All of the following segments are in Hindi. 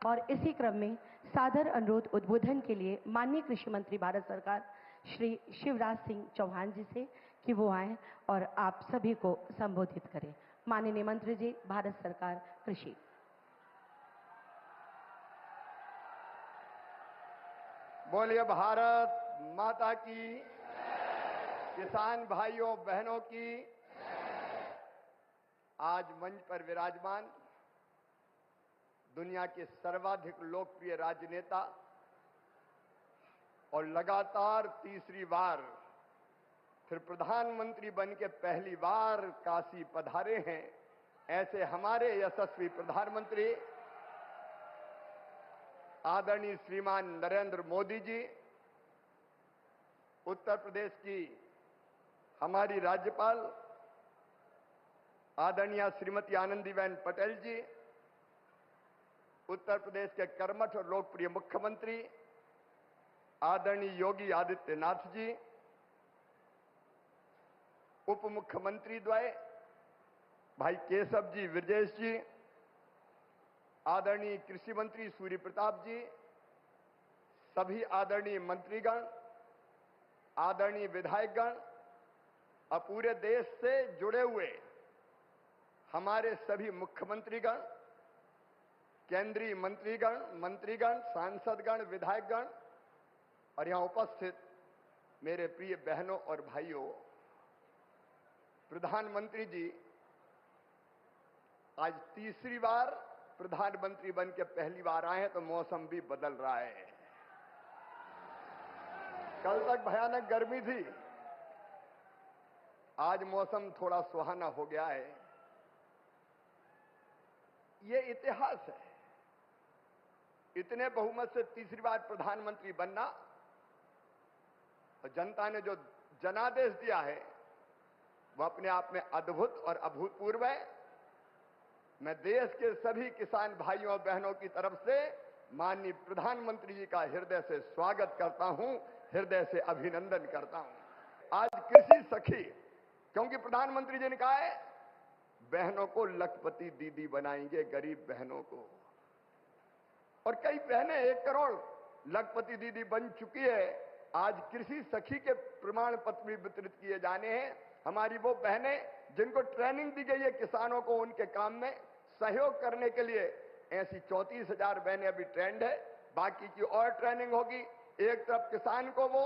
और इसी क्रम में सादर अनुरोध उद्बोधन के लिए माननीय कृषि मंत्री भारत सरकार श्री शिवराज सिंह चौहान जी से कि वो आए और आप सभी को संबोधित करें। माननीय मंत्री जी, भारत सरकार कृषि। बोलिए भारत माता की, किसान भाइयों बहनों की। आज मंच पर विराजमान दुनिया के सर्वाधिक लोकप्रिय राजनेता और लगातार तीसरी बार फिर प्रधानमंत्री बन के पहली बार काशी पधारे हैं, ऐसे हमारे यशस्वी प्रधानमंत्री आदरणीय श्रीमान नरेंद्र मोदी जी, उत्तर प्रदेश की हमारी राज्यपाल आदरणीय श्रीमती आनंदीबेन पटेल जी, उत्तर प्रदेश के कर्मठ और लोकप्रिय मुख्यमंत्री आदरणीय योगी आदित्यनाथ जी, उप मुख्यमंत्री द्वय भाई केशव जी विरजेश जी, आदरणीय कृषि मंत्री सूर्य प्रताप जी, सभी आदरणीय मंत्रीगण, आदरणीय विधायकगण और पूरे देश से जुड़े हुए हमारे सभी मुख्यमंत्रीगण, केंद्रीय मंत्रीगण, सांसदगण, विधायकगण और यहां उपस्थित मेरे प्रिय बहनों और भाइयों, प्रधानमंत्री जी आज तीसरी बार प्रधानमंत्री बन के पहली बार आए हैं, तो मौसम भी बदल रहा है। कल तक भयानक गर्मी थी, आज मौसम थोड़ा सुहाना हो गया है। ये इतिहास है, इतने बहुमत से तीसरी बार प्रधानमंत्री बनना और जनता ने जो जनादेश दिया है वह अपने आप में अद्भुत और अभूतपूर्व है। मैं देश के सभी किसान भाइयों और बहनों की तरफ से माननीय प्रधानमंत्री जी का हृदय से स्वागत करता हूं, हृदय से अभिनंदन करता हूं। आज कृषि सखी, क्योंकि प्रधानमंत्री जी ने कहा है बहनों को लखपति दीदी बनाएंगे, गरीब बहनों को, और कई बहनें 1 करोड़ लखपति दीदी बन चुकी है। आज कृषि सखी के प्रमाण पत्र भी वितरित किए जाने हैं। हमारी वो बहनें जिनको ट्रेनिंग दी गई है किसानों को उनके काम में सहयोग करने के लिए, ऐसी 34,000 बहनें अभी ट्रेंड है, बाकी की और ट्रेनिंग होगी। एक तरफ किसान को वो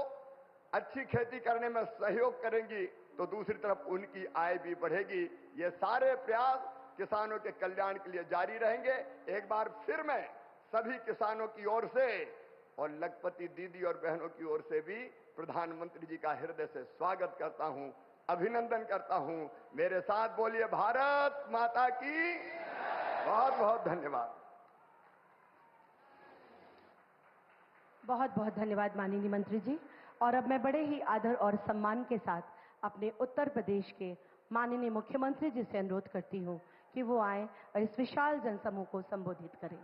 अच्छी खेती करने में सहयोग करेंगी तो दूसरी तरफ उनकी आय भी बढ़ेगी। ये सारे प्रयास किसानों के कल्याण के लिए जारी रहेंगे। एक बार फिर मैं सभी किसानों की ओर से और लखपति दीदी और बहनों की ओर से भी प्रधानमंत्री जी का हृदय से स्वागत करता हूं, अभिनंदन करता हूं। मेरे साथ बोलिए भारत माता की। बहुत बहुत धन्यवाद। बहुत बहुत धन्यवाद माननीय मंत्री जी। और अब मैं बड़े ही आदर और सम्मान के साथ अपने उत्तर प्रदेश के माननीय मुख्यमंत्री जी से अनुरोध करती हूं कि वो आए और इस विशाल जनसमूह को संबोधित करें।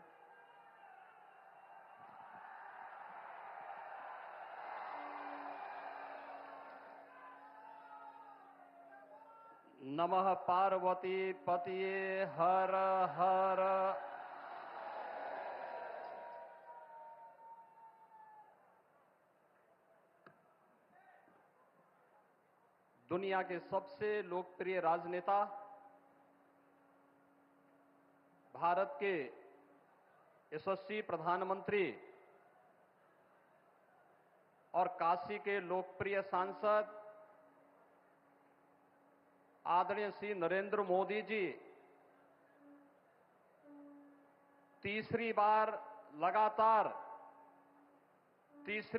नमः पार्वती पतिये हर हर। दुनिया के सबसे लोकप्रिय राजनेता, भारत के यशस्वी प्रधानमंत्री और काशी के लोकप्रिय सांसद आदरणीय श्री नरेंद्र मोदी जी तीसरी बार लगातार देश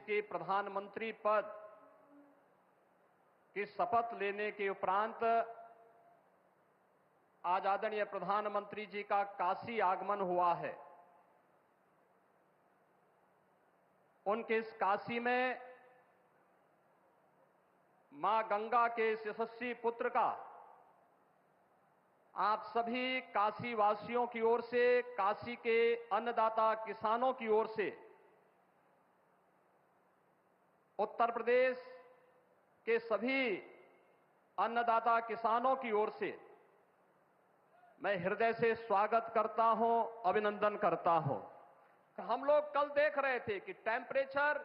के प्रधानमंत्री पद की शपथ लेने के उपरांत आज आदरणीय प्रधानमंत्री जी का काशी आगमन हुआ है। उनके इस काशी में मां गंगा के इस यशस्वी पुत्र का आप सभी काशी वासियों की ओर से, काशी के अन्नदाता किसानों की ओर से, उत्तर प्रदेश के सभी अन्नदाता किसानों की ओर से मैं हृदय से स्वागत करता हूं, अभिनंदन करता हूं। हम लोग कल देख रहे थे कि टेम्परेचर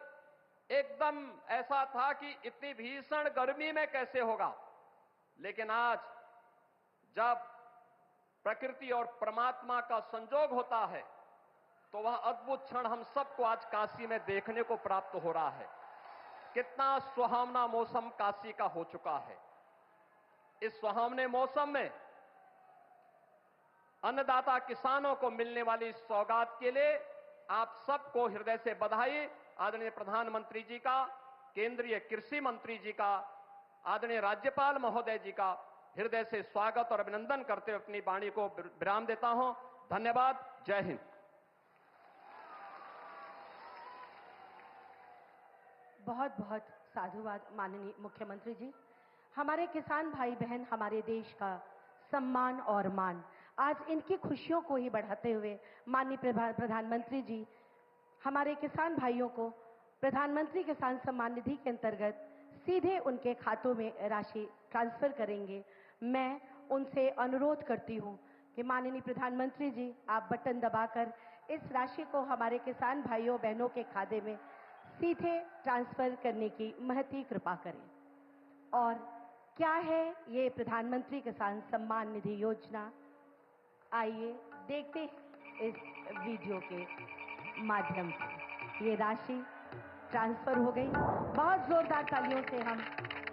एकदम ऐसा था कि इतनी भीषण गर्मी में कैसे होगा, लेकिन आज जब प्रकृति और परमात्मा का संजोग होता है तो वह अद्भुत क्षण हम सबको आज काशी में देखने को प्राप्त हो रहा है। कितना सुहावना मौसम काशी का हो चुका है। इस सुहावने मौसम में अन्नदाता किसानों को मिलने वाली इस सौगात के लिए आप सबको हृदय से बधाई। आदरणीय प्रधानमंत्री जी का, केंद्रीय कृषि मंत्री जी का, आदरणीय राज्यपाल महोदय जी का हृदय से स्वागत और अभिनंदन करते हुए अपनी वाणी को विराम देता हूं। धन्यवाद। जय हिंद। बहुत बहुत साधुवाद माननीय मुख्यमंत्री जी। हमारे किसान भाई बहन हमारे देश का सम्मान और मान, आज इनकी खुशियों को ही बढ़ाते हुए माननीय प्रधानमंत्री जी हमारे किसान भाइयों को प्रधानमंत्री किसान सम्मान निधि के अंतर्गत सीधे उनके खातों में राशि ट्रांसफर करेंगे। मैं उनसे अनुरोध करती हूं कि माननीय प्रधानमंत्री जी आप बटन दबाकर इस राशि को हमारे किसान भाइयों बहनों के खाते में सीधे ट्रांसफर करने की महती कृपा करें। और क्या है ये प्रधानमंत्री किसान सम्मान निधि योजना, आइए देखते हैं इस वीडियो के माध्यम से। ये राशि ट्रांसफर हो गई। बहुत जोरदार तालियों से हम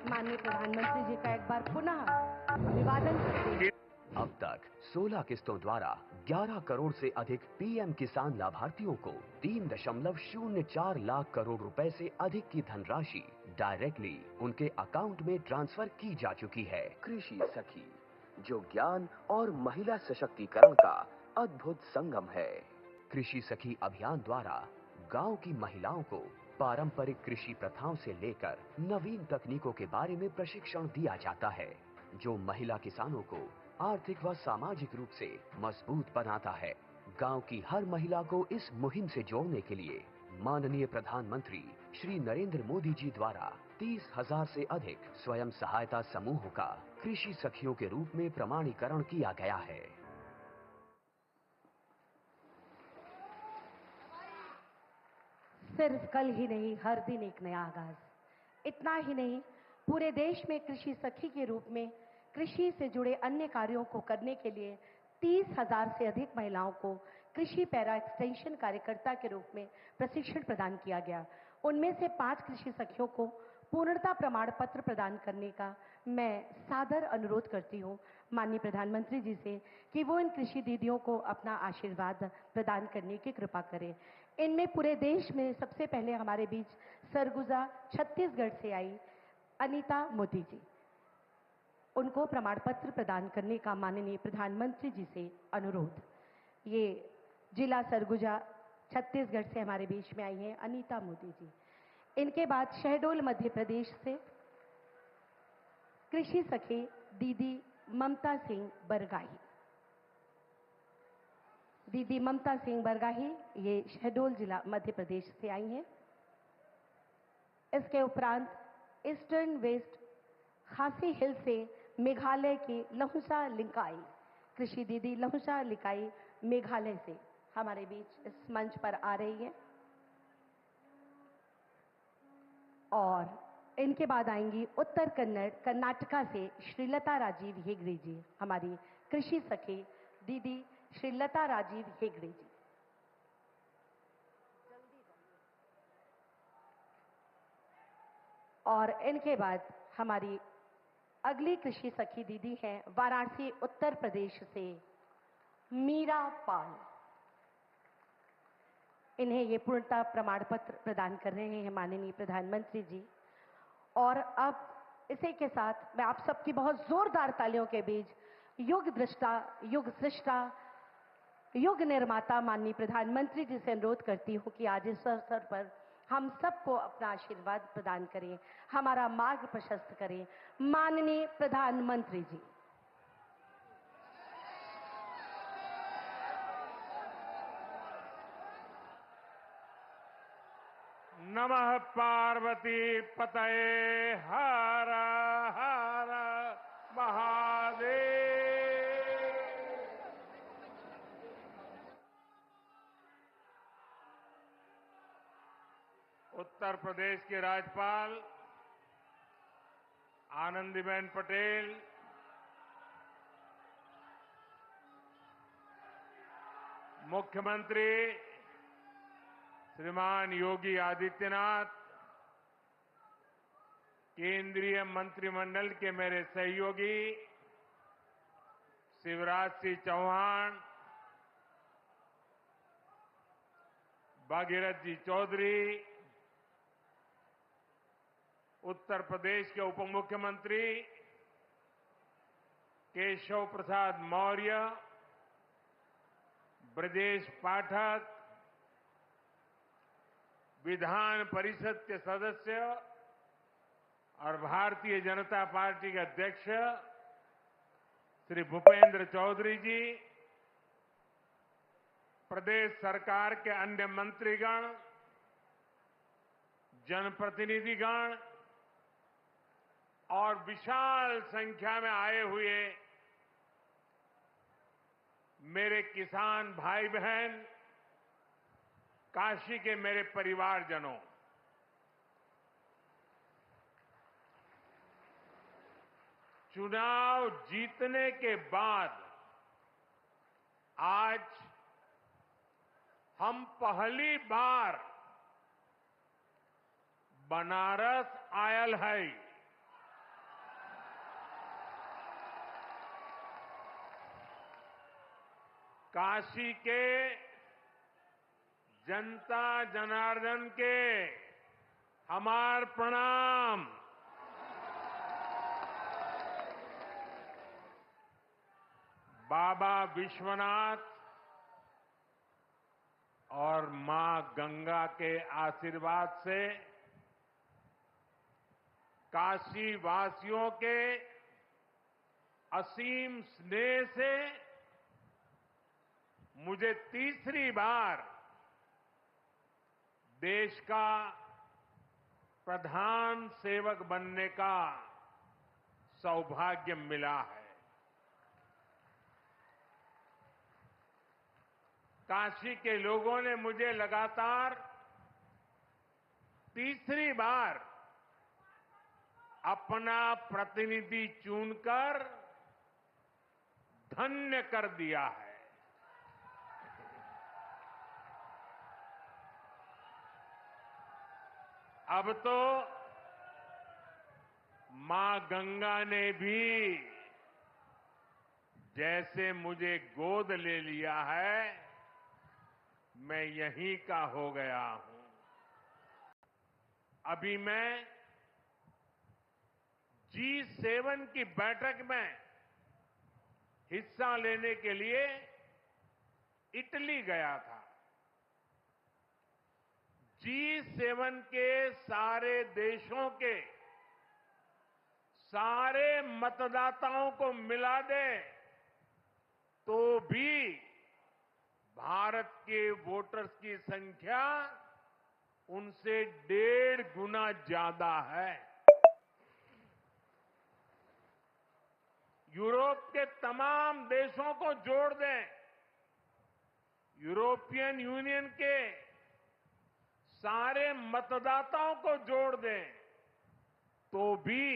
माननीय प्रधानमंत्री जी का एक बार पुनः अभिवादन करते हैं। अब तक 16 किस्तों द्वारा 11 करोड़ से अधिक पीएम किसान लाभार्थियों को 3.04 लाख करोड़ रुपए से अधिक की धनराशि डायरेक्टली उनके अकाउंट में ट्रांसफर की जा चुकी है। कृषि सखी, जो ज्ञान और महिला सशक्तिकरण का अद्भुत संगम है। कृषि सखी अभियान द्वारा गांव की महिलाओं को पारंपरिक कृषि प्रथाओं से लेकर नवीन तकनीकों के बारे में प्रशिक्षण दिया जाता है, जो महिला किसानों को आर्थिक व सामाजिक रूप से मजबूत बनाता है। गांव की हर महिला को इस मुहिम से जोड़ने के लिए माननीय प्रधानमंत्री श्री नरेंद्र मोदी जी द्वारा 30,000 से अधिक स्वयं सहायता समूहों का कृषि सखियों के रूप में प्रमाणीकरण किया गया है। सिर्फ कल ही नहीं, हर दिन एक नया आगाज। इतना ही नहीं, पूरे देश में कृषि सखी के रूप में कृषि से जुड़े अन्य कार्यों को करने के लिए 30,000 से अधिक महिलाओं को कृषि पैरा एक्सटेंशन कार्यकर्ता के रूप में प्रशिक्षण प्रदान किया गया। उनमें से 5 कृषि सखियों को पूर्णता प्रमाण पत्र प्रदान करने का मैं सादर अनुरोध करती हूं माननीय प्रधानमंत्री जी से कि वो इन कृषि दीदियों को अपना आशीर्वाद प्रदान करने की कृपा करें। इनमें पूरे देश में सबसे पहले हमारे बीच सरगुजा छत्तीसगढ़ से आई अनीता मोदी जी, उनको प्रमाण पत्र प्रदान करने का माननीय प्रधानमंत्री जी से अनुरोध। ये जिला सरगुजा छत्तीसगढ़ से हमारे बीच में आई हैं अनीता मोदी जी। इनके बाद शहडोल मध्य प्रदेश से कृषि सखी दीदी ममता सिंह बरगाही। दीदी ममता सिंह बरगाही ये शहडोल जिला मध्य प्रदेश से आई हैं। इसके उपरांत ईस्टर्न वेस्ट खासी हिल से मेघालय की लहुसा लिंकाई कृषि दीदी लहुसा लिकाई मेघालय से हमारे बीच इस मंच पर आ रही है। और इनके बाद आएंगी उत्तर कन्नड़ कर्नाटका से श्रीलता राजीव हेगड़े जी, हमारी कृषि सखी दीदी श्रीलता राजीव हेगड़े जी। और इनके बाद हमारी अगली कृषि सखी दीदी हैं वाराणसी उत्तर प्रदेश से मीरा पाल। इन्हें ये पूर्णता प्रमाण पत्र प्रदान कर रहे हैं माननीय प्रधानमंत्री जी। और अब इसी के साथ मैं आप सबकी बहुत जोरदार तालियों के बीच युग दृष्टा, युग सृष्टा, युग निर्माता माननीय प्रधानमंत्री जी से अनुरोध करती हूं कि आज इस अवसर पर हम सबको अपना आशीर्वाद प्रदान करें, हमारा मार्ग प्रशस्त करें। माननीय प्रधानमंत्री जी। नमः पार्वती पतये हर हर महादेव। उत्तर प्रदेश की राज्यपाल आनंदीबेन पटेल, मुख्यमंत्री श्रीमान योगी आदित्यनाथ, केंद्रीय मंत्रिमंडल के मेरे सहयोगी शिवराज सिंह चौहान, भागीरथ जी चौधरी, उत्तर प्रदेश के उप मुख्यमंत्री केशव प्रसाद मौर्य, ब्रजेश पाठक, विधान परिषद के सदस्य और भारतीय जनता पार्टी के अध्यक्ष श्री भूपेंद्र चौधरी जी, प्रदेश सरकार के अन्य मंत्रीगण, जनप्रतिनिधिगण और विशाल संख्या में आए हुए मेरे किसान भाई बहन, काशी के मेरे परिवारजनों, चुनाव जीतने के बाद आज हम पहली बार बनारस आयल है। काशी के जनता जनार्दन के हमार प्रणाम। बाबा विश्वनाथ और मां गंगा के आशीर्वाद से काशी वासियों के असीम स्नेह से मुझे तीसरी बार देश का प्रधान सेवक बनने का सौभाग्य मिला है। काशी के लोगों ने मुझे लगातार तीसरी बार अपना प्रतिनिधि चुनकर धन्य कर दिया है। अब तो मां गंगा ने भी जैसे मुझे गोद ले लिया है, मैं यहीं का हो गया हूं। अभी मैं G7 की बैठक में हिस्सा लेने के लिए इटली गया था। G7 के सारे देशों के सारे मतदाताओं को मिला दे तो भी भारत के वोटर्स की संख्या उनसे 1.5 गुना ज्यादा है। यूरोप के तमाम देशों को जोड़ दें, यूरोपियन यूनियन के सारे मतदाताओं को जोड़ दें तो भी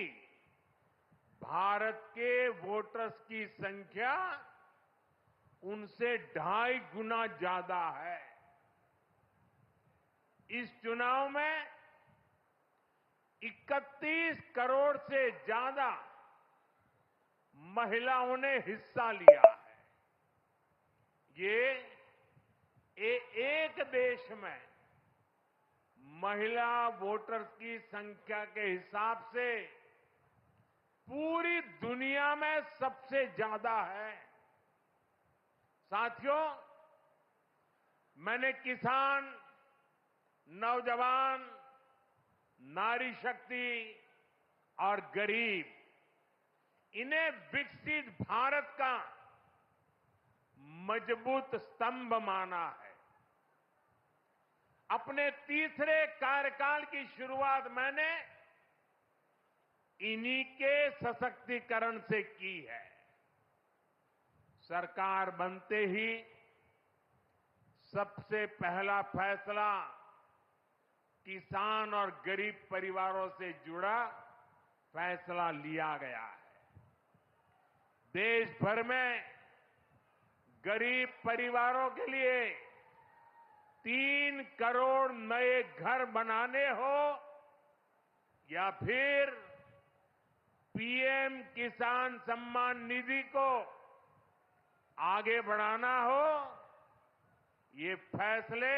भारत के वोटर्स की संख्या उनसे 2.5 गुना ज्यादा है। इस चुनाव में 31 करोड़ से ज्यादा महिलाओं ने हिस्सा लिया है। ये एक देश में महिला वोटर्स की संख्या के हिसाब से पूरी दुनिया में सबसे ज्यादा है। साथियों, मैंने किसान, नौजवान, नारी शक्ति और गरीब, इन्हें विकसित भारत का मजबूत स्तंभ माना है। अपने तीसरे कार्यकाल की शुरुआत मैंने इन्हीं के सशक्तिकरण से की है। सरकार बनते ही सबसे पहला फैसला किसान और गरीब परिवारों से जुड़ा फैसला लिया गया है। देश भर में गरीब परिवारों के लिए 3 करोड़ नए घर बनाने हो या फिर पीएम किसान सम्मान निधि को आगे बढ़ाना हो, ये फैसले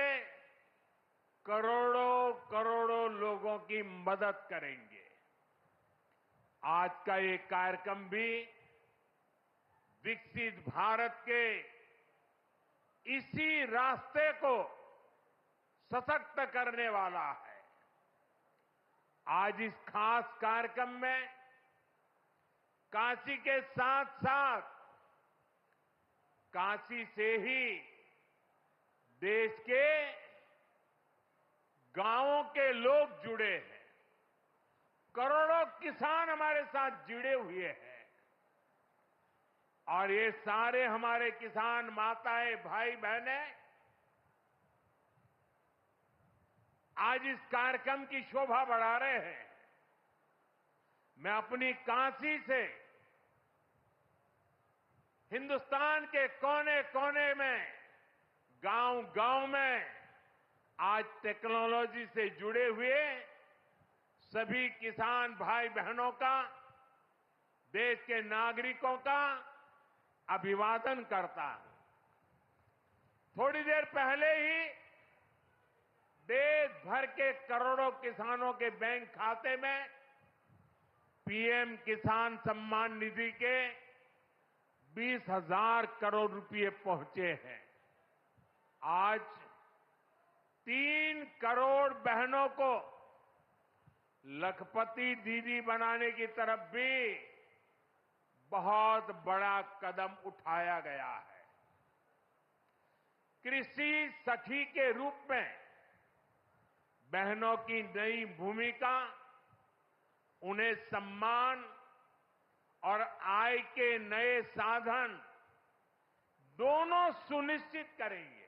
करोड़ों करोड़ों लोगों की मदद करेंगे। आज का ये कार्यक्रम भी विकसित भारत के इसी रास्ते को सशक्त करने वाला है। आज इस खास कार्यक्रम में काशी के साथ साथ काशी से ही देश के गांवों के लोग जुड़े हैं। करोड़ों किसान हमारे साथ जुड़े हुए हैं और ये सारे हमारे किसान माताएं, भाई बहनें आज इस कार्यक्रम की शोभा बढ़ा रहे हैं। मैं अपनी काशी से हिंदुस्तान के कोने कोने में, गांव गांव में आज टेक्नोलॉजी से जुड़े हुए सभी किसान भाई बहनों का, देश के नागरिकों का अभिवादन करता हूं। थोड़ी देर पहले ही देश भर के करोड़ों किसानों के बैंक खाते में पीएम किसान सम्मान निधि के 20,000 करोड़ रुपए पहुंचे हैं। आज 3 करोड़ बहनों को लखपति दीदी बनाने की तरफ भी बहुत बड़ा कदम उठाया गया है। कृषि सखी के रूप में बहनों की नई भूमिका उन्हें सम्मान और आय के नए साधन दोनों सुनिश्चित करेंगे।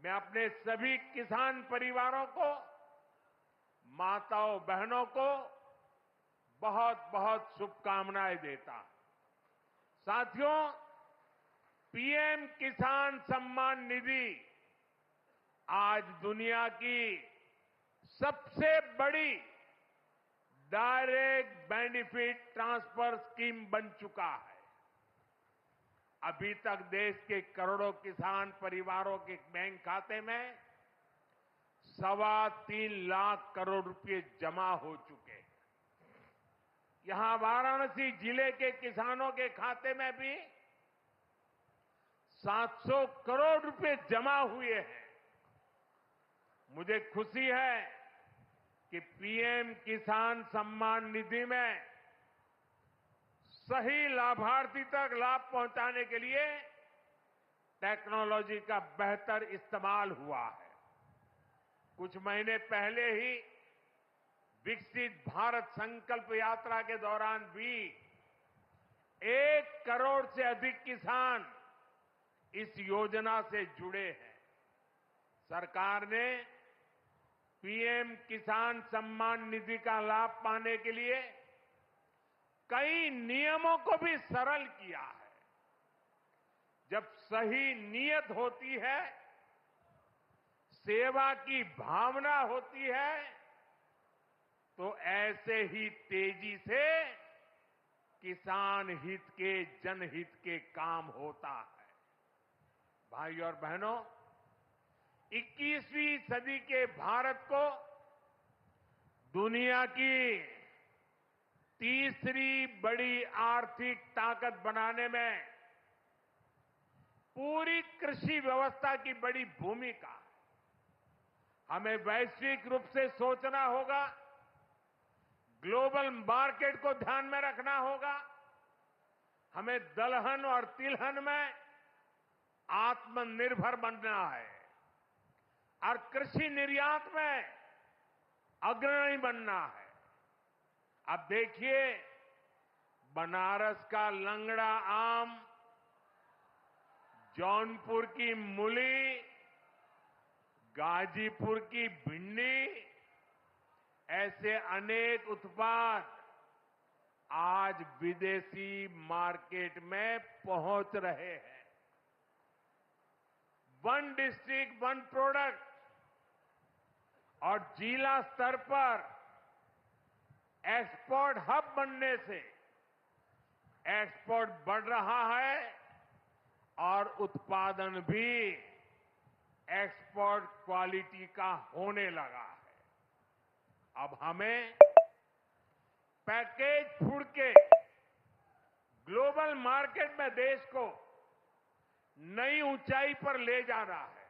मैं अपने सभी किसान परिवारों को, माताओं बहनों को बहुत बहुत शुभकामनाएं देता हूं। साथियों, पीएम किसान सम्मान निधि आज दुनिया की सबसे बड़ी डायरेक्ट बेनिफिट ट्रांसफर स्कीम बन चुका है। अभी तक देश के करोड़ों किसान परिवारों के बैंक खाते में 3.25 लाख करोड़ रुपए जमा हो चुके हैं। यहां वाराणसी जिले के किसानों के खाते में भी 700 करोड़ रुपए जमा हुए हैं। मुझे खुशी है कि पीएम किसान सम्मान निधि में सही लाभार्थी तक लाभ पहुंचाने के लिए टेक्नोलॉजी का बेहतर इस्तेमाल हुआ है। कुछ महीने पहले ही विकसित भारत संकल्प यात्रा के दौरान भी 1 करोड़ से अधिक किसान इस योजना से जुड़े हैं। सरकार ने पीएम किसान सम्मान निधि का लाभ पाने के लिए कई नियमों को भी सरल किया है। जब सही नीयत होती है, सेवा की भावना होती है, तो ऐसे ही तेजी से किसान हित के, जनहित के काम होता है। भाई और बहनों, 21वीं सदी के भारत को दुनिया की तीसरी बड़ी आर्थिक ताकत बनाने में पूरी कृषि व्यवस्था की बड़ी भूमिका है। हमें वैश्विक रूप से सोचना होगा, ग्लोबल मार्केट को ध्यान में रखना होगा। हमें दलहन और तिलहन में आत्मनिर्भर बनना है और कृषि निर्यात में अग्रणी बनना है। अब देखिए, बनारस का लंगड़ा आम, जौनपुर की मूली, गाजीपुर की भिंडी, ऐसे अनेक उत्पाद आज विदेशी मार्केट में पहुंच रहे हैं। वन डिस्ट्रिक्ट वन प्रोडक्ट और जिला स्तर पर एक्सपोर्ट हब बनने से एक्सपोर्ट बढ़ रहा है और उत्पादन भी एक्सपोर्ट क्वालिटी का होने लगा है। अब हमें पैकेज फूड के ग्लोबल मार्केट में देश को नई ऊंचाई पर ले जाना है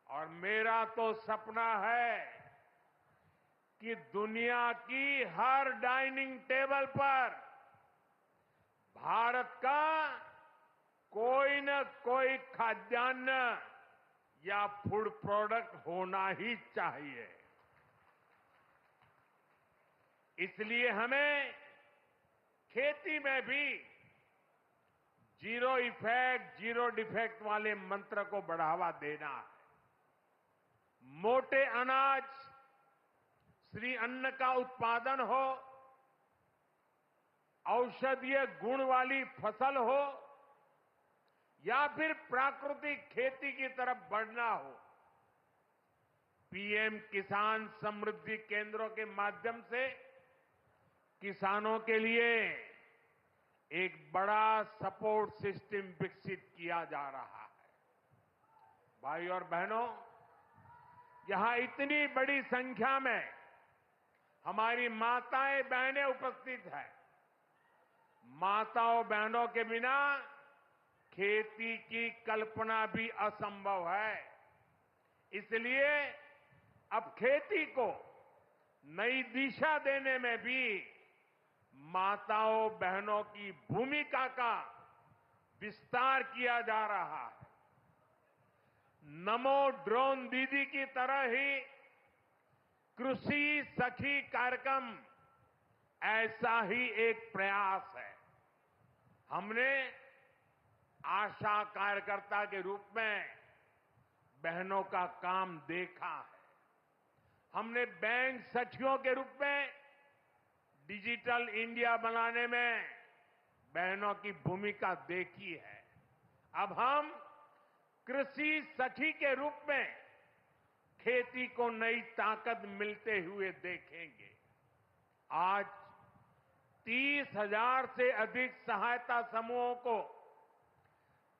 और मेरा तो सपना है कि दुनिया की हर डाइनिंग टेबल पर भारत का कोई न कोई खाद्यान्न या फूड प्रोडक्ट होना ही चाहिए। इसलिए हमें खेती में भी जीरो इफेक्ट जीरो डिफेक्ट वाले मंत्र को बढ़ावा देना है। मोटे अनाज श्री अन्न का उत्पादन हो, औषधीय गुण वाली फसल हो या फिर प्राकृतिक खेती की तरफ बढ़ना हो, पीएम किसान समृद्धि केंद्रों के माध्यम से किसानों के लिए एक बड़ा सपोर्ट सिस्टम विकसित किया जा रहा है। भाई और बहनों, यहां इतनी बड़ी संख्या में हमारी माताएं बहनें उपस्थित हैं। माताओं बहनों के बिना खेती की कल्पना भी असंभव है। इसलिए अब खेती को नई दिशा देने में भी माताओं बहनों की भूमिका का विस्तार किया जा रहा है। नमो ड्रोन दीदी की तरह ही कृषि सखी कार्यक्रम ऐसा ही एक प्रयास है। हमने आशा कार्यकर्ता के रूप में बहनों का काम देखा है। हमने बैंक सखियों के रूप में डिजिटल इंडिया बनाने में बहनों की भूमिका देखी है। अब हम कृषि सखी के रूप में खेती को नई ताकत मिलते हुए देखेंगे। आज 30,000 से अधिक सहायता समूहों को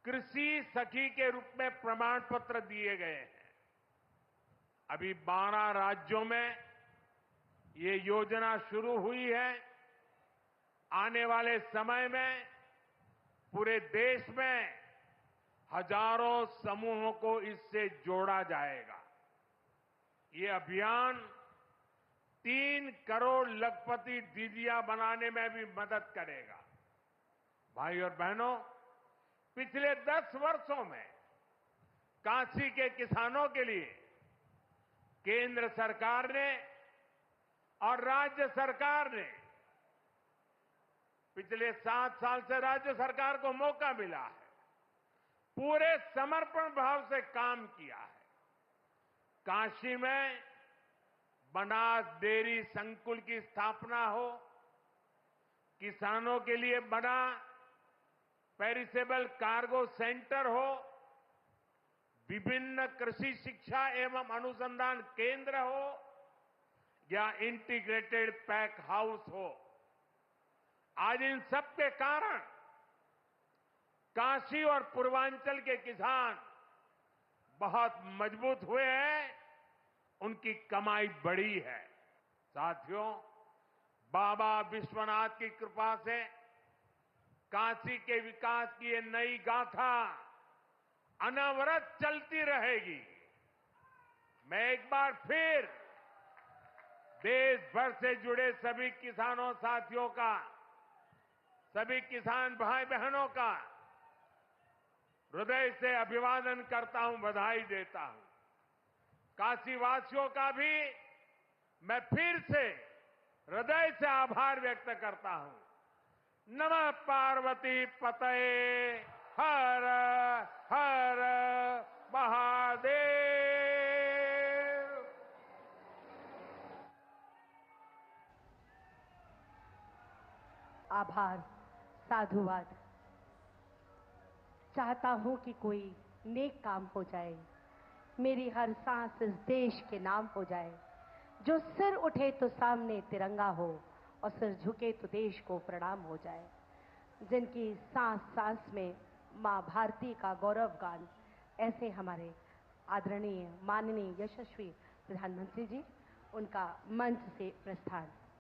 कृषि सखी के रूप में प्रमाण पत्र दिए गए हैं। अभी 12 राज्यों में ये योजना शुरू हुई है। आने वाले समय में पूरे देश में हजारों समूहों को इससे जोड़ा जाएगा। ये अभियान 3 करोड़ लखपति दीदियां बनाने में भी मदद करेगा। भाई और बहनों, पिछले 10 वर्षों में काशी के किसानों के लिए केंद्र सरकार ने और राज्य सरकार ने पिछले 7 साल से राज्य सरकार को मौका मिला है, पूरे समर्पण भाव से काम किया है। काशी में बनास डेयरी संकुल की स्थापना हो, किसानों के लिए बना पेरिसेबल कार्गो सेंटर हो, विभिन्न कृषि शिक्षा एवं अनुसंधान केंद्र हो या इंटीग्रेटेड पैक हाउस हो, आज इन सब के कारण काशी और पूर्वांचल के किसान बहुत मजबूत हुए हैं, उनकी कमाई बढ़ी है। साथियों, बाबा विश्वनाथ की कृपा से काशी के विकास की ये नई गाथा अनवरत चलती रहेगी। मैं एक बार फिर देश भर से जुड़े सभी किसानों साथियों का, सभी किसान भाई बहनों का हृदय से अभिवादन करता हूं, बधाई देता हूं। काशी वासियों का भी मैं फिर से हृदय से आभार व्यक्त करता हूं। नमः पार्वती पतये हर हर महादेव। आभार, साधुवाद। चाहता हूं कि कोई नेक काम हो जाए, मेरी हर सांस इस देश के नाम हो जाए। जो सिर उठे तो सामने तिरंगा हो और सिर झुके तो देश को प्रणाम हो जाए। जिनकी सांस सांस में मां भारती का गौरव गान, ऐसे हमारे आदरणीय माननीय यशस्वी प्रधानमंत्री जी, उनका मंच से प्रस्थान।